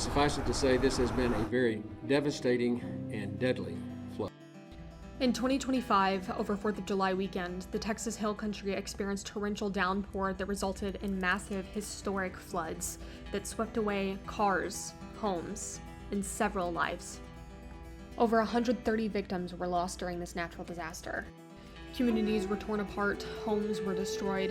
but suffice it to say, this has been a very devastating and deadly flood. In 2025, over 4th of July weekend, the Texas Hill Country experienced torrential downpour that resulted in massive historic floods that swept away cars, homes, and several lives. Over 130 victims were lost during this natural disaster. Communities were torn apart, homes were destroyed,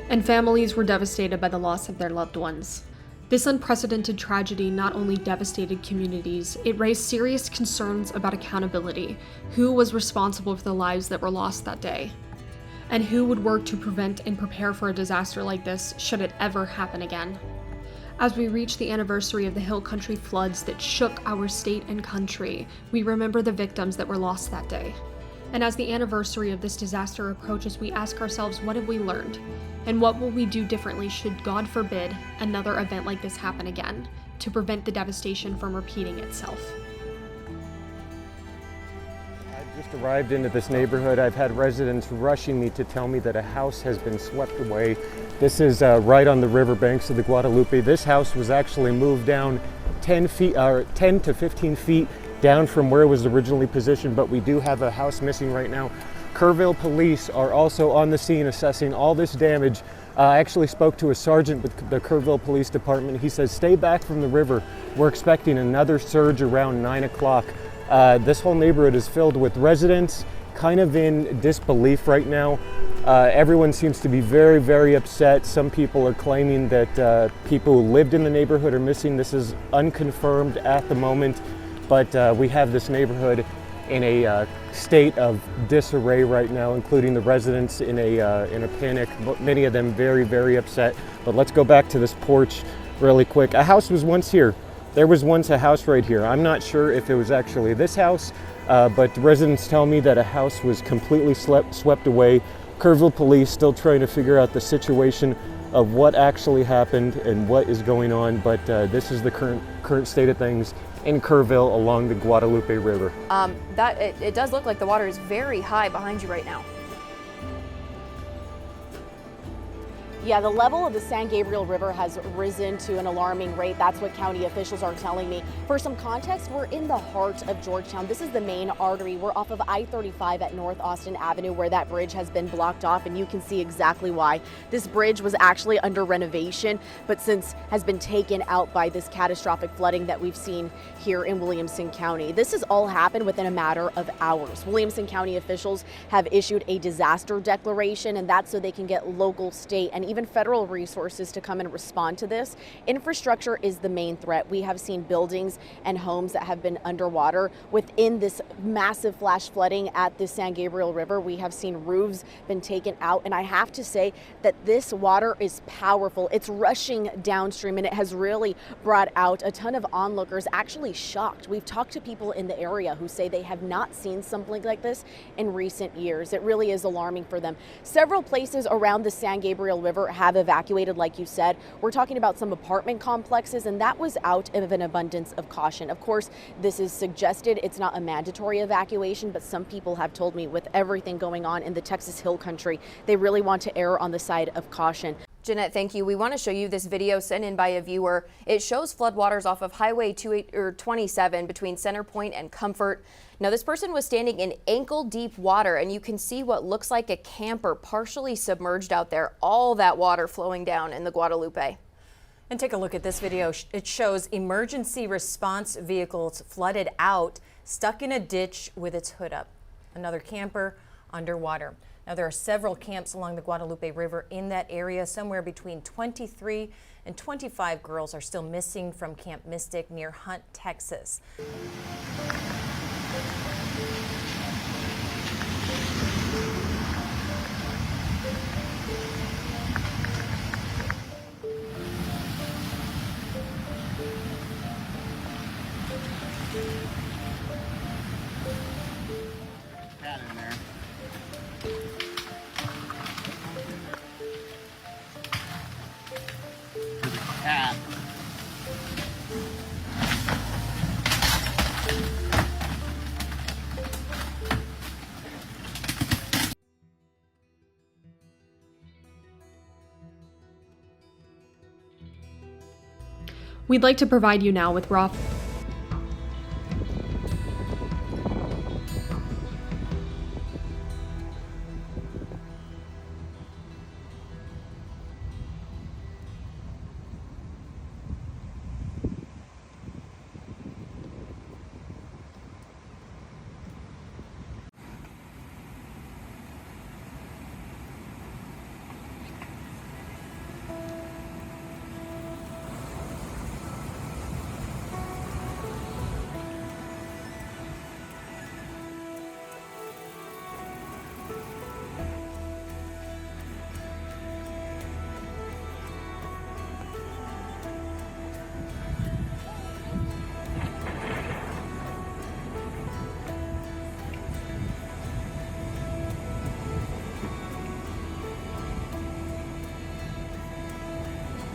and families were devastated by the loss of their loved ones. This unprecedented tragedy not only devastated communities, it raised serious concerns about accountability. Who was responsible for the lives that were lost that day? And who would work to prevent and prepare for a disaster like this should it ever happen again? As we reach the anniversary of the Hill Country floods that shook our state and country, we remember the victims that were lost that day. And as the anniversary of this disaster approaches, we ask ourselves, what have we learned? And what will we do differently should, God forbid, another event like this happen again, to prevent the devastation from repeating itself? I just arrived into this neighborhood. I've had residents rushing me to tell me that a house has been swept away. This is right on the riverbanks of the Guadalupe. This house was actually moved down 10 to 15 feet down from where it was originally positioned, but we do have a house missing right now. Kerrville police are also on the scene assessing all this damage. I actually spoke to a sergeant with the Kerrville Police Department. He says, stay back from the river. We're expecting another surge around 9 o'clock. This whole neighborhood is filled with residents kind of in disbelief right now. Everyone seems to be very, very upset. Some people are claiming that people who lived in the neighborhood are missing. This is unconfirmed at the moment, but we have this neighborhood in a state of disarray right now, including the residents in a panic. Many of them very, very upset. But let's go back to this porch really quick. A house was once here. There was once a house right here. I'm not sure if it was actually this house, but residents tell me that a house was completely swept away. Kerrville police still trying to figure out the situation of what actually happened and what is going on, but this is the current state of things in Kerrville along the Guadalupe River. It does look like the water is very high behind you right now. Yeah, the level of the San Gabriel River has risen to an alarming rate. That's what county officials are telling me. For some context, we're in the heart of Georgetown. This is the main artery. We're off of I-35 at North Austin Avenue, where that bridge has been blocked off, and you can see exactly why. This bridge was actually under renovation, but since has been taken out by this catastrophic flooding that we've seen here in Williamson County. This has all happened within a matter of hours. Williamson County officials have issued a disaster declaration, and that's so they can get local, state, and even federal resources to come and respond to this. Infrastructure is the main threat. We have seen buildings and homes that have been underwater within this massive flash flooding at the San Gabriel River. We have seen roofs been taken out, and I have to say that this water is powerful. It's rushing downstream, and it has really brought out a ton of onlookers actually shocked. We've talked to people in the area who say they have not seen something like this in recent years. It really is alarming for them. Several places around the San Gabriel River have evacuated, like you said. We're talking about some apartment complexes, and that was out of an abundance of caution. Of course, this is suggested. It's not a mandatory evacuation, but some people have told me with everything going on in the Texas Hill Country, they really want to err on the side of caution. Jeanette, thank you. We want to show you this video sent in by a viewer. It shows floodwaters off of Highway 27 between Center Point and Comfort. Now, this person was standing in ankle-deep water, and you can see what looks like a camper partially submerged out there. All that water flowing down in the Guadalupe. And take a look at this video. It shows emergency response vehicles flooded out, stuck in a ditch with its hood up. Another camper underwater. Now, there are several camps along the Guadalupe River in that area. Somewhere between 23 and 25 girls are still missing from Camp Mystic near Hunt, Texas. Cat in there. There's a cat. We'd like to provide you now with raw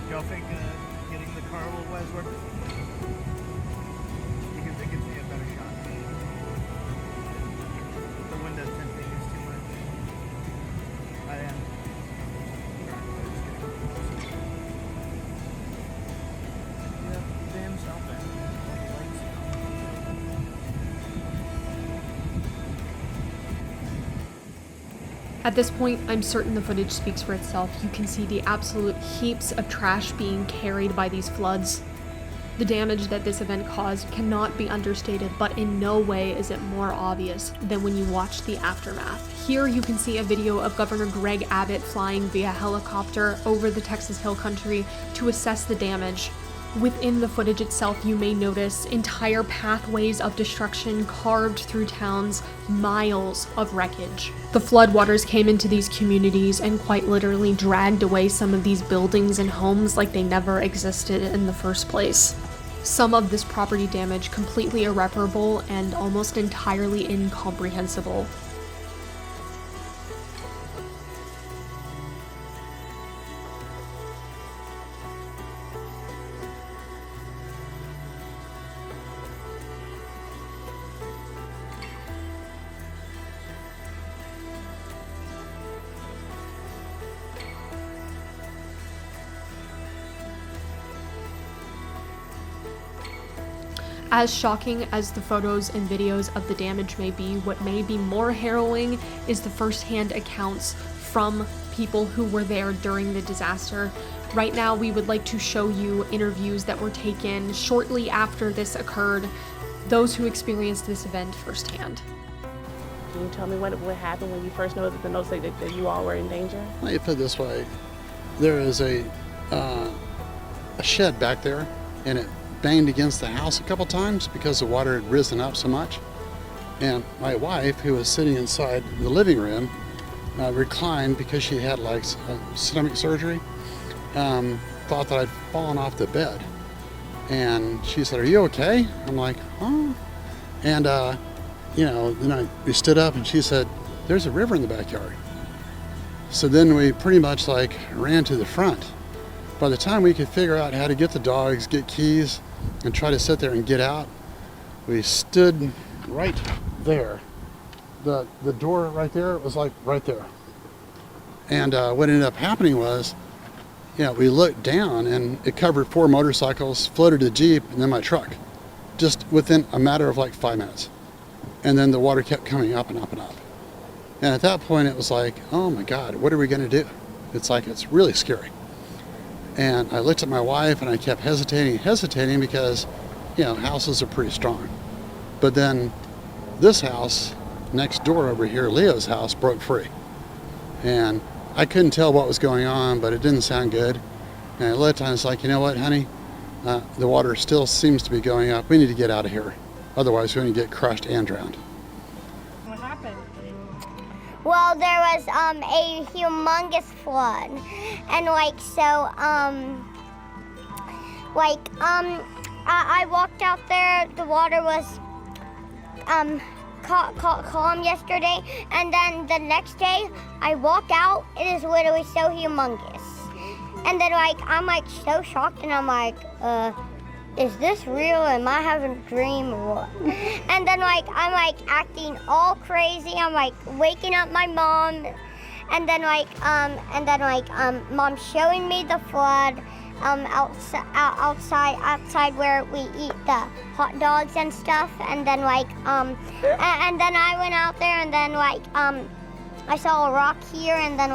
Y'all think getting the car a little west worth it? You can think it's a better shot. The window tinting is too much. I am. Yeah, damn something. At this point, I'm certain the footage speaks for itself. You can see the absolute heaps of trash being carried by these floods. The damage that this event caused cannot be understated, but in no way is it more obvious than when you watch the aftermath. Here you can see a video of Governor Greg Abbott flying via helicopter over the Texas Hill Country to assess the damage. Within the footage itself, you may notice entire pathways of destruction carved through towns, miles of wreckage. The floodwaters came into these communities and quite literally dragged away some of these buildings and homes like they never existed in the first place. Some of this property damage completely irreparable and almost entirely incomprehensible. As shocking as the photos and videos of the damage may be, what may be more harrowing is the first-hand accounts from people who were there during the disaster. Right now, we would like to show you interviews that were taken shortly after this occurred, those who experienced this event firsthand. Can you tell me what happened when you first noticed the notes that you all were in danger? Let me put it this way. There is a shed back there, and it banged against the house a couple times because the water had risen up so much. And my wife, who was sitting inside the living room, reclined because she had like stomach surgery, thought that I'd fallen off the bed. And she said, "Are you okay?" I'm like, "Huh?" And, then we stood up and she said, "There's a river in the backyard." So then we pretty much like ran to the front. By the time we could figure out how to get the dogs, get keys, and try to sit there and get out, we stood right there. The door right there was like right there. And what ended up happening was, we looked down and it covered 4 motorcycles, floated a Jeep, and then my truck, just within a matter of like 5 minutes. And then the water kept coming up and up and up. And at that point it was like, oh my God, what are we gonna do? It's really scary. And I looked at my wife and I kept hesitating because, houses are pretty strong. But then this house next door over here, Leo's house, broke free. And I couldn't tell what was going on, but it didn't sound good. And at that time, it's like, you know what, honey? The water still seems to be going up. We need to get out of here. Otherwise, we're going to get crushed and drowned. What happened? Well, there was a humongous flood, and I walked out there. The water was calm yesterday, and then the next day I walk out. It is literally so humongous, and then I'm so shocked, and I'm like, is this real? Am I having a dream or what? And then I'm acting all crazy. I'm waking up my mom, and then Mom's showing me the flood, outside where we eat the hot dogs and stuff, and then and then I went out there, and then I saw a rock here, and then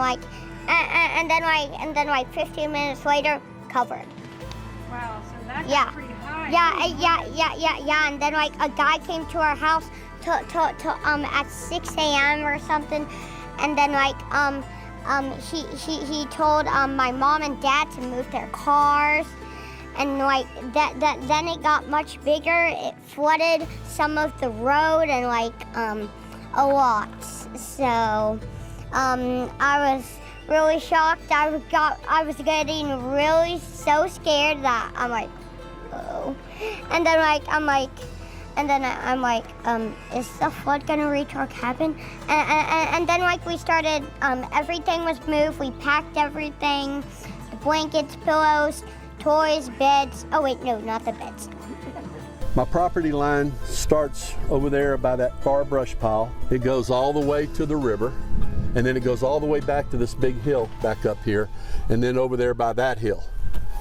15 minutes later, covered. Wow, so that's pretty high. Yeah, and then a guy came to our house at 6 a.m. or something, and then he told my mom and dad to move their cars, and then it got much bigger. It flooded some of the road and a lot. So I was really shocked. I was getting really so scared that I'm like, oh, and then I'm like, is the flood gonna reach our cabin? And then we started, everything was moved. We packed everything, the blankets, pillows, toys, beds. Oh wait, no, not the beds. My property line starts over there by that far brush pile. It goes all the way to the river, and then it goes all the way back to this big hill back up here, and then over there by that hill.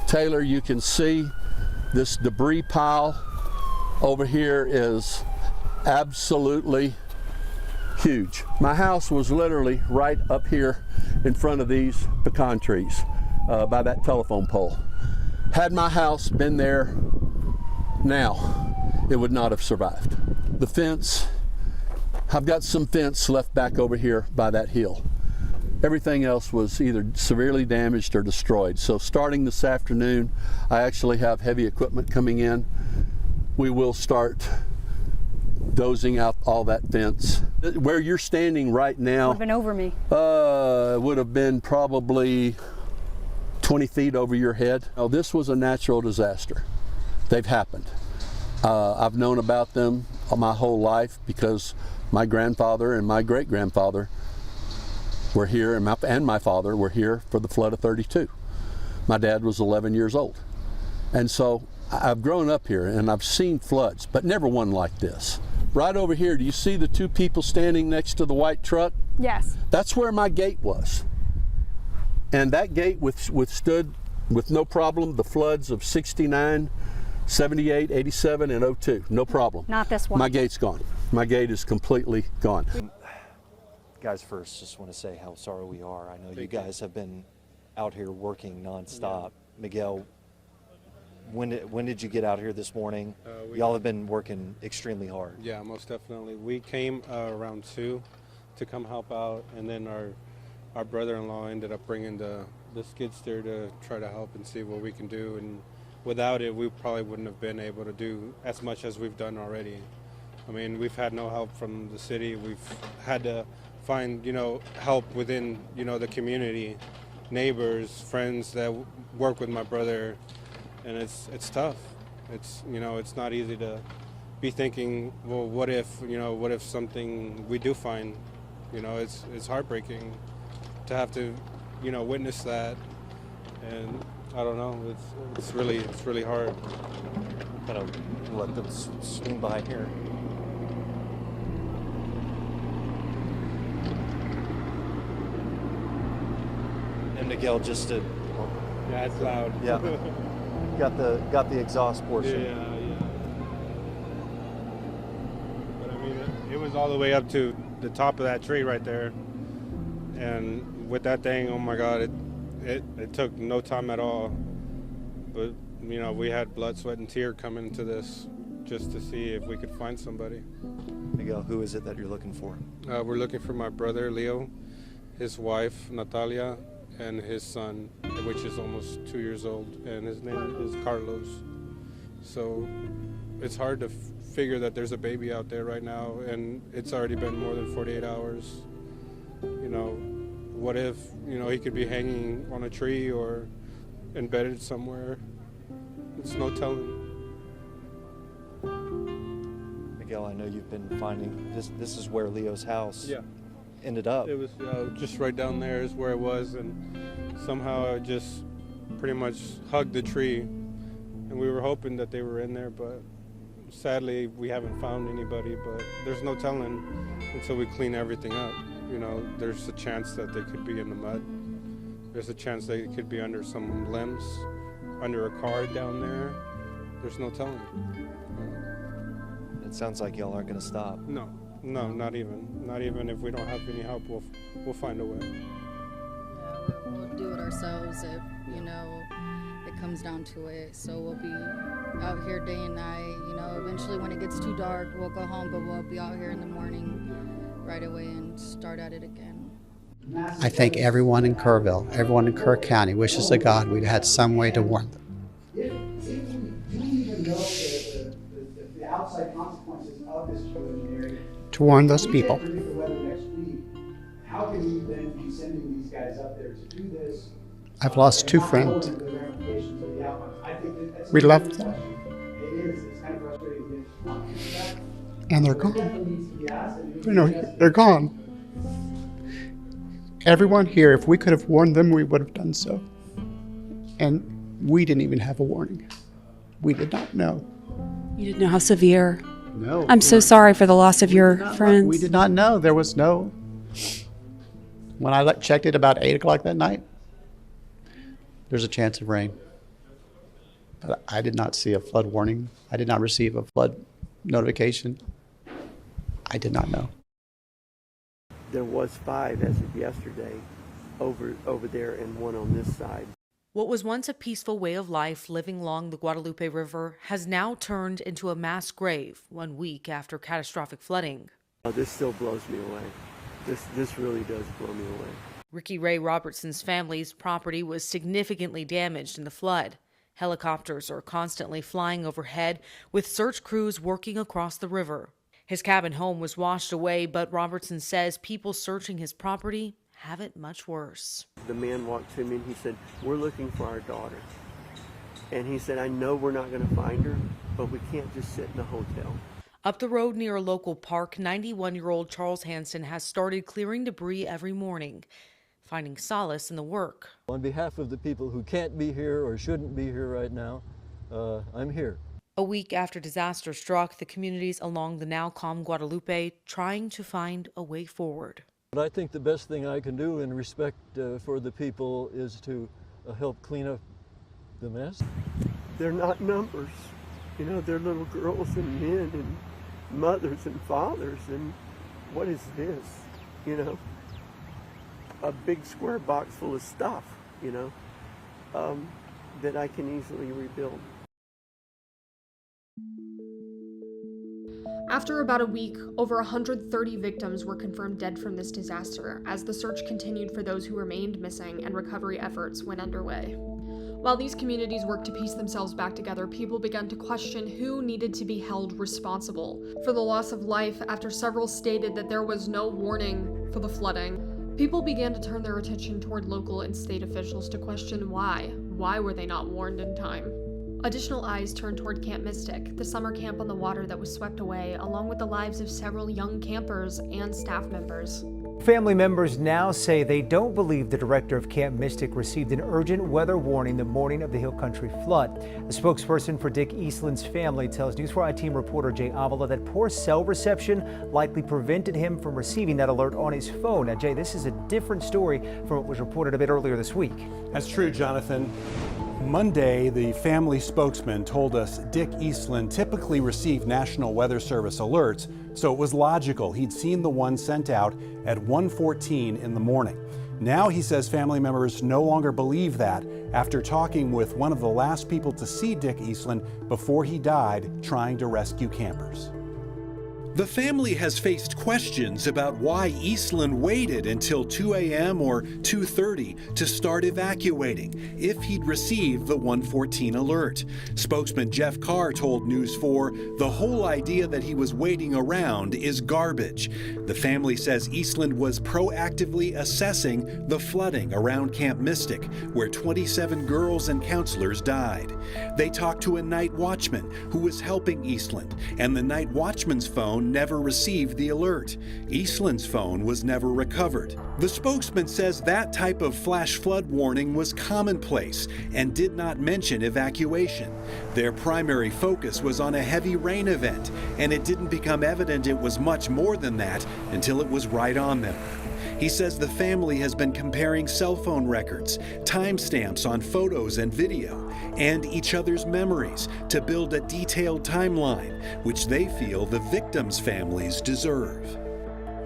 Taylor, you can see this debris pile over here is absolutely huge. My house was literally right up here in front of these pecan trees by that telephone pole. Had my house been there now, it would not have survived. The fence, I've got some fence left back over here by that hill. Everything else was either severely damaged or destroyed. So starting this afternoon, I actually have heavy equipment coming in. We will start dozing out all that fence. Where you're standing right now Would have been over me. would have been probably 20 feet over your head. Now, this was a natural disaster. They've happened. I've known about them my whole life because my grandfather and my great-grandfather were here, and my father were here for the flood of '32. My dad was 11 years old. And so I've grown up here and I've seen floods, but never one like this. Right over here, do you see the two people standing next to the white truck? Yes. That's where my gate was. And that gate withstood with no problem the floods of '69, '78, '87, and '02. No problem. Not this one. My gate's gone. My gate is completely gone. Guys, first, just want to say how sorry we are. I know you guys have been out here working nonstop. Yeah. Miguel, when did you get out here this morning? Y'all have been working extremely hard. Yeah, most definitely. We came around 2 to come help out, and then our brother-in-law ended up bringing the skid steer to try to help and see what we can do. And without it, we probably wouldn't have been able to do as much as we've done already. I mean, we've had no help from the city. We've had to find, help within, the community, neighbors, friends that work with my brother, and it's tough. It's, it's not easy to be thinking, well, what if something we do find, it's heartbreaking to have to, witness that, and I don't know, it's really hard. Kind of let them swing by here. And Miguel, just to yeah, it's loud. Yeah, got the exhaust portion. Yeah. But I mean, it was all the way up to the top of that tree right there, and with that thing, oh my God, it took no time at all. But we had blood, sweat, and tear coming into this just to see if we could find somebody. Miguel, who is it that you're looking for? We're looking for my brother Leo, his wife Natalia, and his son, which is almost 2 years old, and his name is Carlos. So it's hard to figure that there's a baby out there right now, and it's already been more than 48 hours. What if, he could be hanging on a tree or embedded somewhere? It's no telling. Miguel, I know you've been finding this is where Leo's house ended up. It was just right down there is where it was, and somehow I just pretty much hugged the tree, and we were hoping that they were in there, but sadly we haven't found anybody. But there's no telling until we clean everything up. There's a chance that they could be in the mud. There's a chance they could be under some limbs. under a car down there. There's no telling. It sounds like y'all aren't going to stop. No, not even. Not even if we don't have any help, we'll find a way. Yeah, we'll do it ourselves if, it comes down to it. So we'll be out here day and night. Eventually when it gets too dark, we'll go home, but we'll be out here in the morning right away and start at it again. I think everyone in Kerrville, everyone in Kerr County wishes to God we'd had some way to warn them. Do we even know the outside consequences of this geoengineering? To warn those people. Predict the weather next week. How can we then be sending these guys up there to do this? I've lost two friends. We left them. It's kind of frustrating. And they're gone. They're gone. Everyone here, if we could have warned them, we would have done so. And we didn't even have a warning. We did not know. You didn't know how severe? No. I'm so sorry for the loss of your friends. We did not know. There was no... When I checked it about 8 o'clock that night, there's a chance of rain. But I did not see a flood warning. I did not receive a flood notification. I did not know. There was 5 as of yesterday over there and 1 on this side. What was once a peaceful way of life living along the Guadalupe River has now turned into a mass grave 1 week after catastrophic flooding. This still blows me away. This really does blow me away. Ricky Ray Robertson's family's property was significantly damaged in the flood. Helicopters are constantly flying overhead with search crews working across the river. His cabin home was washed away, but Robertson says people searching his property have it much worse. The man walked to me and he said, "We're looking for our daughter." And he said, "I know we're not going to find her, but we can't just sit in a hotel." Up the road near a local park, 91-year-old Charles Hansen has started clearing debris every morning, finding solace in the work. On behalf of the people who can't be here or shouldn't be here right now, I'm here. A week after disaster struck, the communities along the now calm Guadalupe trying to find a way forward. But I think the best thing I can do in respect for the people is to help clean up the mess. They're not numbers. They're little girls and men and mothers and fathers. And what is this? A big square box full of stuff, that I can easily rebuild. After about a week, over 130 victims were confirmed dead from this disaster as the search continued for those who remained missing and recovery efforts went underway. While these communities worked to piece themselves back together, people began to question who needed to be held responsible for the loss of life after several stated that there was no warning for the flooding. People began to turn their attention toward local and state officials to question why. Why were they not warned in time? Additional eyes turned toward Camp Mystic, the summer camp on the water that was swept away, along with the lives of several young campers and staff members. Family members now say they don't believe the director of Camp Mystic received an urgent weather warning the morning of the Hill Country flood. A spokesperson for Dick Eastland's family tells News 4 I-Team reporter Jay Avila that poor cell reception likely prevented him from receiving that alert on his phone. Now, Jay, this is a different story from what was reported a bit earlier this week. That's true, Jonathan. Monday, the family spokesman told us Dick Eastland typically received National Weather Service alerts, so it was logical he'd seen the one sent out at 1:14 in the morning. Now he says family members no longer believe that after talking with one of the last people to see Dick Eastland before he died trying to rescue campers. The family has faced questions about why Eastland waited until 2 a.m. or 2:30 to start evacuating if he'd received the 1:14 alert. Spokesman Jeff Carr told News 4 the whole idea that he was waiting around is garbage. The family says Eastland was proactively assessing the flooding around Camp Mystic, where 27 girls and counselors died. They talked to a night watchman who was helping Eastland, and the night watchman's phone never received the alert. Eastland's phone was never recovered. The spokesman says that type of flash flood warning was commonplace and did not mention evacuation. Their primary focus was on a heavy rain event, and it didn't become evident it was much more than that until it was right on them. He says the family has been comparing cell phone records, timestamps on photos and video, and each other's memories to build a detailed timeline, which they feel the victims' families deserve.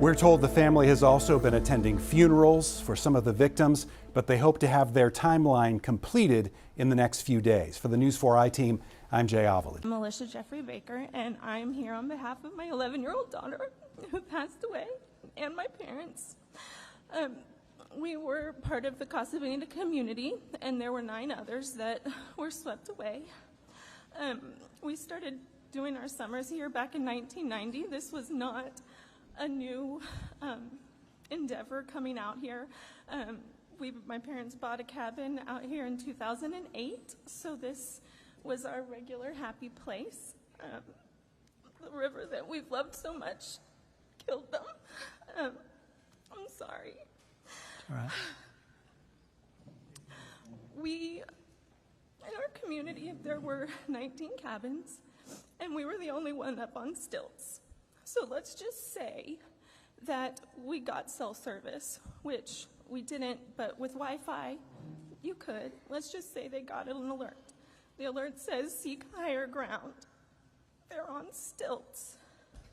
We're told the family has also been attending funerals for some of the victims, but they hope to have their timeline completed in the next few days. For the News 4i team, I'm Jay Avalid. I'm Alicia Jeffrey Baker, and I'm here on behalf of my 11-year-old daughter who passed away and my parents. We were part of the Casa Bonita community, and there were 9 others that were swept away. We started doing our summers here back in 1990. This was not a new endeavor coming out here. My parents bought a cabin out here in 2008, so this was our regular happy place. The river that we've loved so much killed them. I'm sorry. All right. In our community, there were 19 cabins, and we were the only one up on stilts. So let's just say that we got cell service, which we didn't, but with Wi-Fi, you could. Let's just say they got an alert. The alert says seek higher ground. They're on stilts.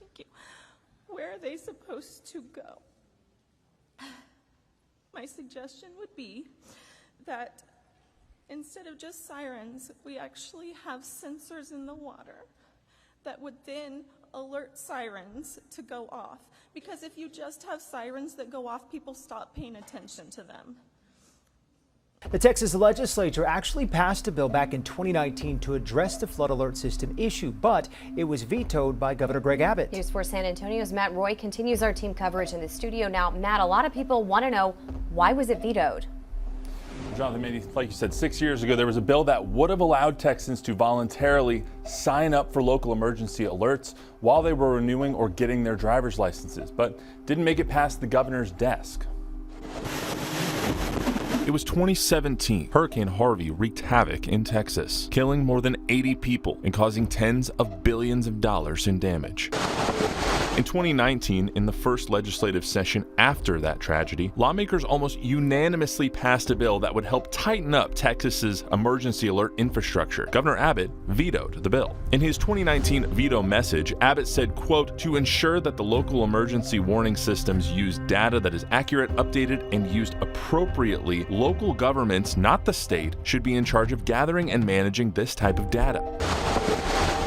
Thank you. Where are they supposed to go? My suggestion would be that instead of just sirens, we actually have sensors in the water that would then alert sirens to go off. Because if you just have sirens that go off, people stop paying attention to them. The Texas legislature actually passed a bill back in 2019 to address the flood alert system issue, but it was vetoed by Governor Greg Abbott. News 4 San Antonio's Matt Roy continues our team coverage in the studio now. Matt, a lot of people want to know, why was it vetoed? Jonathan, maybe like you said, 6 years ago, there was a bill that would have allowed Texans to voluntarily sign up for local emergency alerts while they were renewing or getting their driver's licenses, but didn't make it past the governor's desk. It was 2017. Hurricane Harvey wreaked havoc in Texas, killing more than 80 people and causing tens of billions of dollars in damage. In 2019, in the first legislative session after that tragedy, lawmakers almost unanimously passed a bill that would help tighten up Texas's emergency alert infrastructure. Governor Abbott vetoed the bill. In his 2019 veto message, Abbott said, quote, "To ensure that the local emergency warning systems use data that is accurate, updated, and used appropriately, local governments, not the state, should be in charge of gathering and managing this type of data."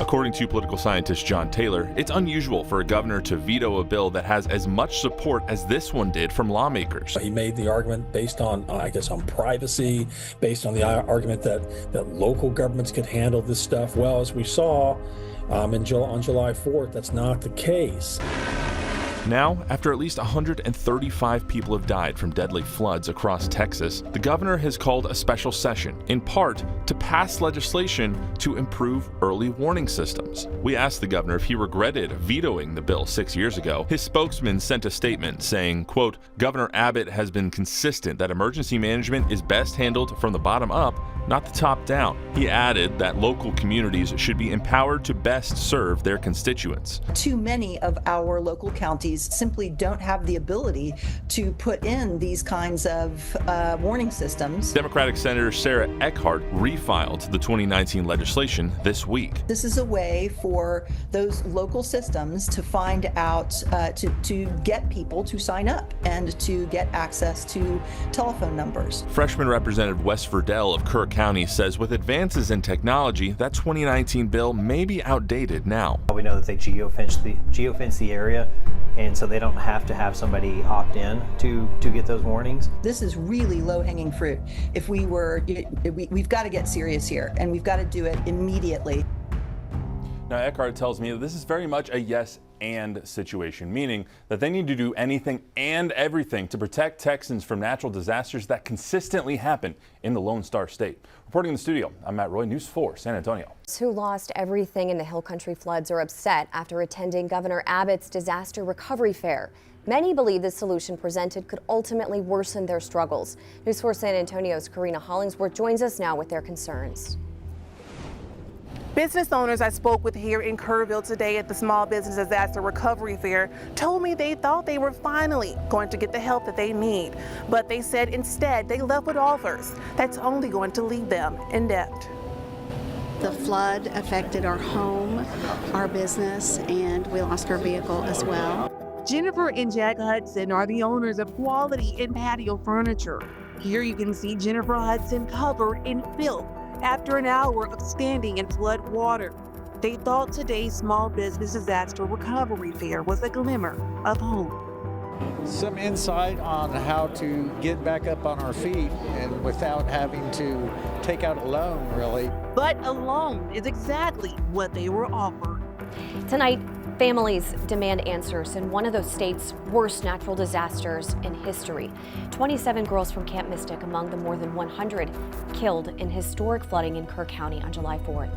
According to political scientist John Taylor, it's unusual for a governor to veto a bill that has as much support as this one did from lawmakers. He made the argument based on, on privacy, based on the argument that local governments could handle this stuff. Well, as we saw on July 4th, that's not the case. Now, after at least 135 people have died from deadly floods across Texas, the governor has called a special session, in part to pass legislation to improve early warning systems. We asked the governor if he regretted vetoing the bill 6 years ago. His spokesman sent a statement saying, quote, "Governor Abbott has been consistent that emergency management is best handled from the bottom up, not the top down." He added that local communities should be empowered to best serve their constituents. Too many of our local counties simply don't have the ability to put in these kinds of warning systems. Democratic Senator Sarah Eckhart refiled the 2019 legislation this week. This is a way for those local systems to find out, to get people to sign up and to get access to telephone numbers. Freshman Representative Wes Verdell of Kerr County says with advances in technology, that 2019 bill may be outdated now. We know that they geofence the area, and so they don't have to have somebody opt in to get those warnings. This is really low-hanging fruit. If we've got to get serious here, and we've got to do it immediately. Now, Eckhart tells me that this is very much a yes and situation, meaning that they need to do anything and everything to protect Texans from natural disasters that consistently happen in the Lone Star State. Reporting in the studio, I'm Matt Roy, News 4 San Antonio. Who lost everything in the Hill Country floods are upset after attending Governor Abbott's disaster recovery fair. Many believe the solution presented could ultimately worsen their struggles. News 4 San Antonio's Karina Hollingsworth joins us now with their concerns. Business owners I spoke with here in Kerrville today at the Small Business Disaster Recovery Fair told me they thought they were finally going to get the help that they need, but they said instead they left with offers that's only going to leave them in debt. The flood affected our home, our business, and we lost our vehicle as well. Jennifer and Jack Hudson are the owners of Quality and Patio Furniture. Here you can see Jennifer Hudson covered in filth after an hour of standing in flood water. They thought today's Small Business Disaster Recovery Fair was a glimmer of hope. Some insight on how to get back up on our feet and without having to take out a loan, really. But a loan is exactly what they were offered. Tonight, families demand answers in one of those states' worst natural disasters in history. 27 girls from Camp Mystic among the more than 100 killed in historic flooding in Kerr County on July 4th.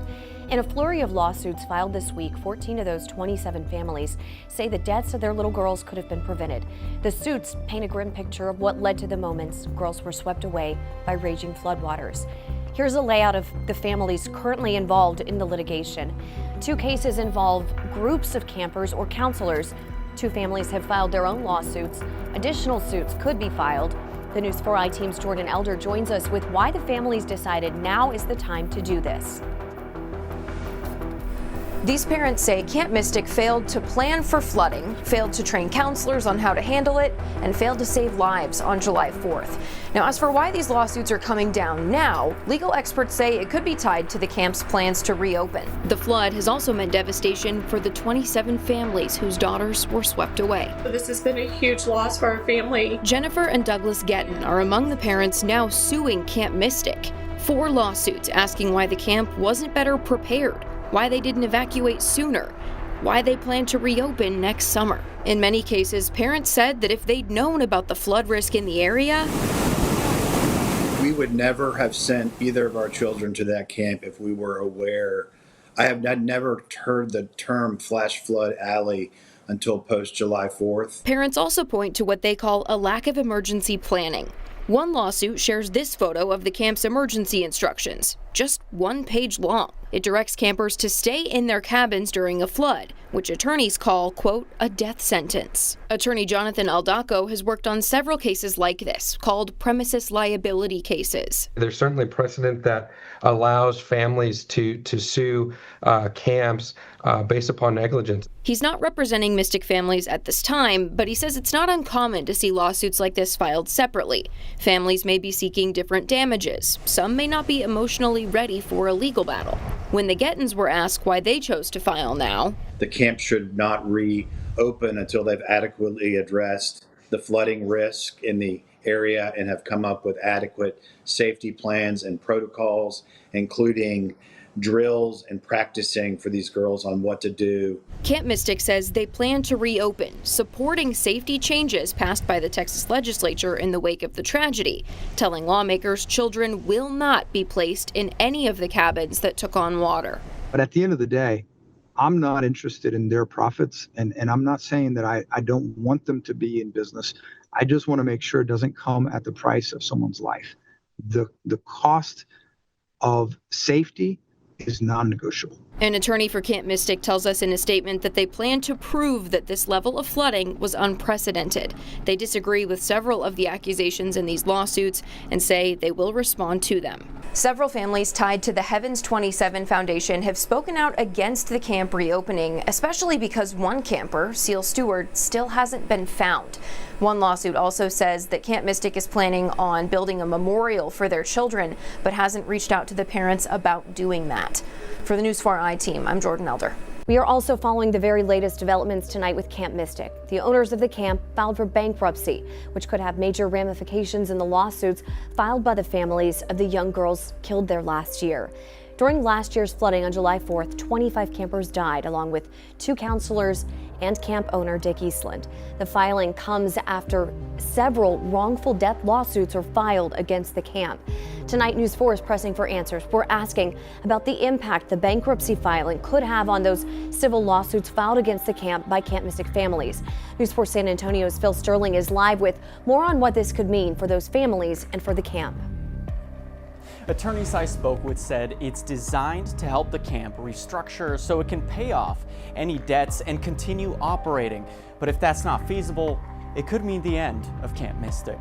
In a flurry of lawsuits filed this week, 14 of those 27 families say the deaths of their little girls could have been prevented. The suits paint a grim picture of what led to the moments girls were swept away by raging floodwaters. Here's a layout of the families currently involved in the litigation. 2 cases involve groups of campers or counselors. 2 families have filed their own lawsuits. Additional suits could be filed. The News 4i team's Jordan Elder joins us with why the families decided now is the time to do this. These parents say Camp Mystic failed to plan for flooding, failed to train counselors on how to handle it, and failed to save lives on July 4th. Now, as for why these lawsuits are coming down now, legal experts say it could be tied to the camp's plans to reopen. The flood has also meant devastation for the 27 families whose daughters were swept away. This has been a huge loss for our family. Jennifer and Douglas Getton are among the parents now suing Camp Mystic. 4 lawsuits asking why the camp wasn't better prepared, why they didn't evacuate sooner, why they plan to reopen next summer. In many cases, parents said that if they'd known about the flood risk in the area, we would never have sent either of our children to that camp if we were aware. I'd never heard the term flash flood alley until post July 4th. Parents also point to what they call a lack of emergency planning. One lawsuit shares this photo of the camp's emergency instructions, just 1 page long. It directs campers to stay in their cabins during a flood, which attorneys call, quote, a death sentence. Attorney Jonathan Aldaco has worked on several cases like this, called premises liability cases. There's certainly precedent that allows families to sue camps based upon negligence. He's not representing Mystic families at this time, but he says it's not uncommon to see lawsuits like this filed separately. Families may be seeking different damages. Some may not be emotionally ready for a legal battle. When the Gettons were asked why they chose to file now, The camp should not reopen until they've adequately addressed the flooding risk in the area and have come up with adequate safety plans and protocols, including drills and practicing for these girls on what to do. Camp Mystic says they plan to reopen, supporting safety changes passed by the Texas legislature in the wake of the tragedy, telling lawmakers children will not be placed in any of the cabins that took on water. But at the end of the day, I'm not interested in their profits, and I'm not saying that I don't want them to be in business. I just want to make sure it doesn't come at the price of someone's life. The cost of safety is non-negotiable. An attorney for Camp Mystic tells us in a statement that they plan to prove that this level of flooding was unprecedented. They disagree with several of the accusations in these lawsuits and say they will respond to them. Several families tied to the Heavens 27 Foundation have spoken out against the camp reopening, especially because one camper, Seal Stewart, still hasn't been found. One lawsuit also says that Camp Mystic is planning on building a memorial for their children, but hasn't reached out to the parents about doing that. For the News 4i team, I'm Jordan Elder. We are also following the very latest developments tonight with Camp Mystic. The owners of the camp filed for bankruptcy, which could have major ramifications in the lawsuits filed by the families of the young girls killed there last year. During last year's flooding on July 4th, 25 campers died, along with 2 counselors and camp owner Dick Eastland. The filing comes after several wrongful death lawsuits are filed against the camp. Tonight, News 4 is pressing for answers. We're asking about the impact the bankruptcy filing could have on those civil lawsuits filed against the camp by Camp Mystic families. News 4 San Antonio's Phil Sterling is live with more on what this could mean for those families and for the camp. Attorneys I spoke with said it's designed to help the camp restructure so it can pay off any debts and continue operating. But if that's not feasible, it could mean the end of Camp Mystic.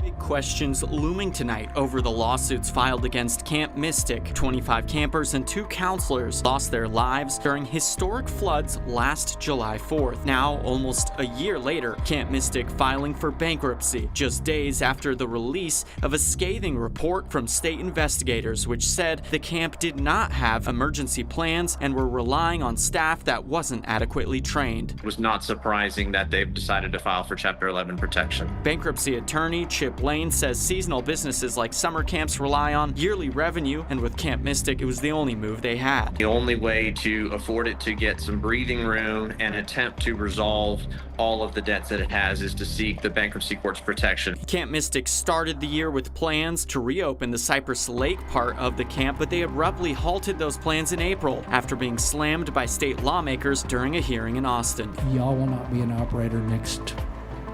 Big questions looming tonight over the lawsuits filed against Camp Mystic. 25 campers and 2 counselors lost their lives during historic floods last July 4th. Now, almost a year later, Camp Mystic filing for bankruptcy, just days after the release of a scathing report from state investigators which said the camp did not have emergency plans and were relying on staff that wasn't adequately trained. It was not surprising that they've decided to file for Chapter 11 protection. Bankruptcy attorney Chip Lane says seasonal businesses like summer camps rely on yearly revenue, and with Camp Mystic, it was the only move they had. The only way to afford it to get some breathing room and attempt to resolve all of the debts that it has is to seek the bankruptcy court's protection. Camp Mystic started the year with plans to reopen the Cypress Lake part of the camp, but they abruptly halted those plans in April after being slammed by state lawmakers during a hearing in Austin. Y'all will not be an operator next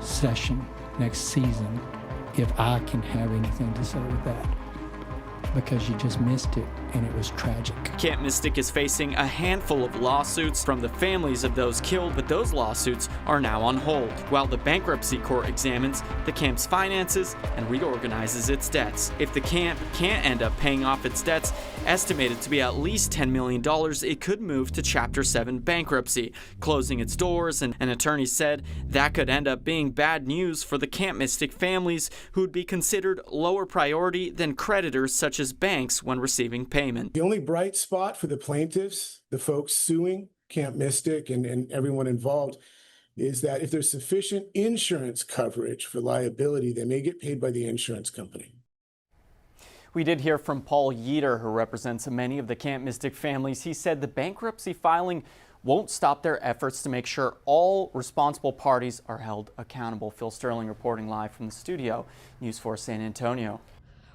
session, next season, if I can have anything to say with that, because you just missed it and it was tragic. Camp Mystic is facing a handful of lawsuits from the families of those killed, but those lawsuits are now on hold, while the bankruptcy court examines the camp's finances and reorganizes its debts. If the camp can't end up paying off its debts, estimated to be at least $10 million, it could move to Chapter 7 bankruptcy, closing its doors, and an attorney said that could end up being bad news for the Camp Mystic families, who would be considered lower priority than creditors such as banks when receiving payment. The only bright spot for the plaintiffs, the folks suing Camp Mystic and everyone involved, is that if there's sufficient insurance coverage for liability, they may get paid by the insurance company. We did hear from Paul Yeater, who represents many of the Camp Mystic families. He said the bankruptcy filing won't stop their efforts to make sure all responsible parties are held accountable. Phil Sterling reporting live from the studio, News 4 San Antonio.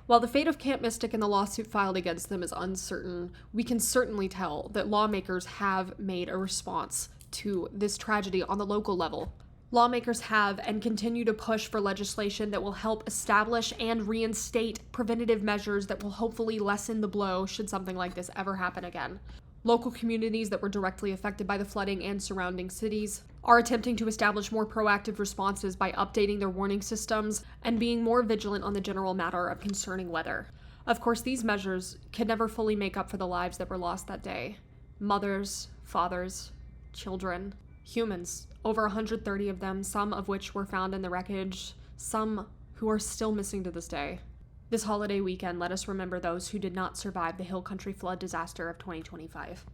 While the fate of Camp Mystic and the lawsuit filed against them is uncertain, we can certainly tell that lawmakers have made a response to this tragedy on the local level. Lawmakers have and continue to push for legislation that will help establish and reinstate preventative measures that will hopefully lessen the blow should something like this ever happen again. Local communities that were directly affected by the flooding and surrounding cities are attempting to establish more proactive responses by updating their warning systems and being more vigilant on the general matter of concerning weather. Of course, these measures can never fully make up for the lives that were lost that day. Mothers, fathers, children, humans, over 130 of them, some of which were found in the wreckage, some who are still missing to this day. This holiday weekend, let us remember those who did not survive the Hill Country flood disaster of 2025.